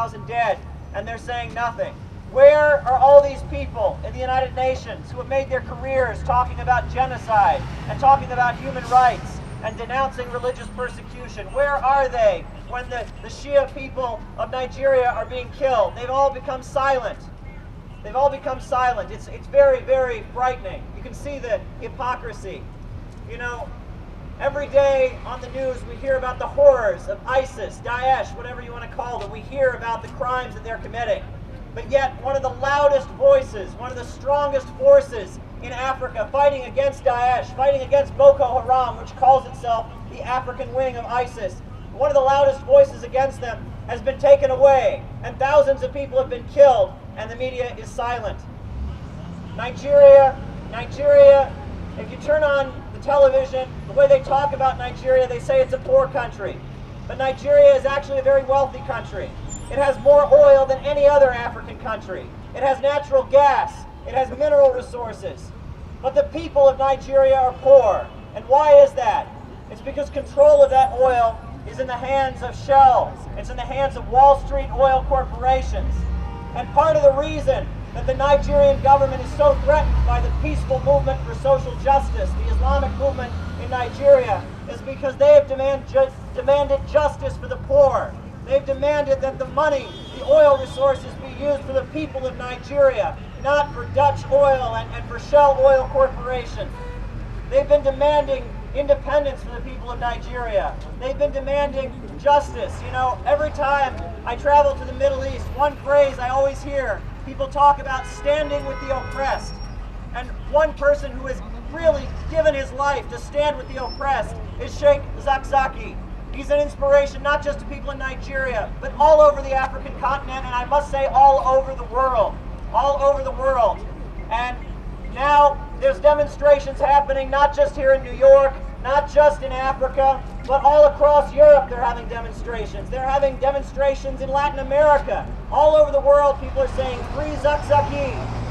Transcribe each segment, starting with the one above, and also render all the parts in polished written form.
100,000 dead, and they're saying nothing. Where are all these people in the United Nations who have made their careers talking about genocide and talking about human rights and denouncing religious persecution? Where are they when the Shia people of Nigeria are being killed? They've all become silent. They've all become silent. It's very, very frightening. You can see the hypocrisy. You know, every day on the news we hear about the horrors of ISIS, Daesh, whatever you want to call them. We hear about the crimes that they're committing. But yet one of the loudest voices, one of the strongest forces in Africa fighting against Daesh, fighting against Boko Haram, which calls itself the African wing of ISIS, one of the loudest voices against them has been taken away, and thousands of people have been killed, and the media is silent. Nigeria, if you turn on the television, the way they talk about Nigeria, they say it's a poor country. But Nigeria is actually a very wealthy country. It has more oil than any other African country. It has natural gas. It has mineral resources. But the people of Nigeria are poor. And why is that? It's because control of that oil is in the hands of Shell. It's in the hands of Wall Street oil corporations. And part of the reason that the Nigerian government is so threatened by the peaceful movement for social justice, the Islamic movement in Nigeria, is because they have demanded justice for the poor. They've demanded that the money, the oil resources, be used for the people of Nigeria, not for Dutch oil and for Shell Oil Corporation. They've been demanding independence for the people of Nigeria. They've been demanding justice. You know, every time I travel to the Middle East, one phrase I always hear, people talk about standing with the oppressed. And one person who has really given his life to stand with the oppressed is Sheikh Zakzaky. He's an inspiration not just to people in Nigeria, but all over the African continent, and I must say all over the world. All over the world. And now there's demonstrations happening not just here in New York, not just in Africa, but all across Europe they're having demonstrations. They're having demonstrations in Latin America. All over the world people are saying, "Free Zakzaky!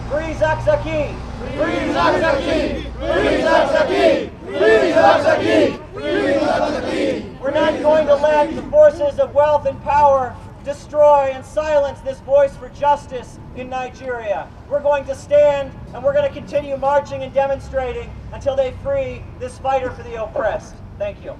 Free Zakzaky! Free Zakzaky! Free Zakzaky! Free Zakzaky! Free Zakzaky!" We're not going to let the forces of wealth and power destroy and silence this voice for justice in Nigeria. We're going to stand and we're going to continue marching and demonstrating until they free this fighter for the oppressed. Thank you.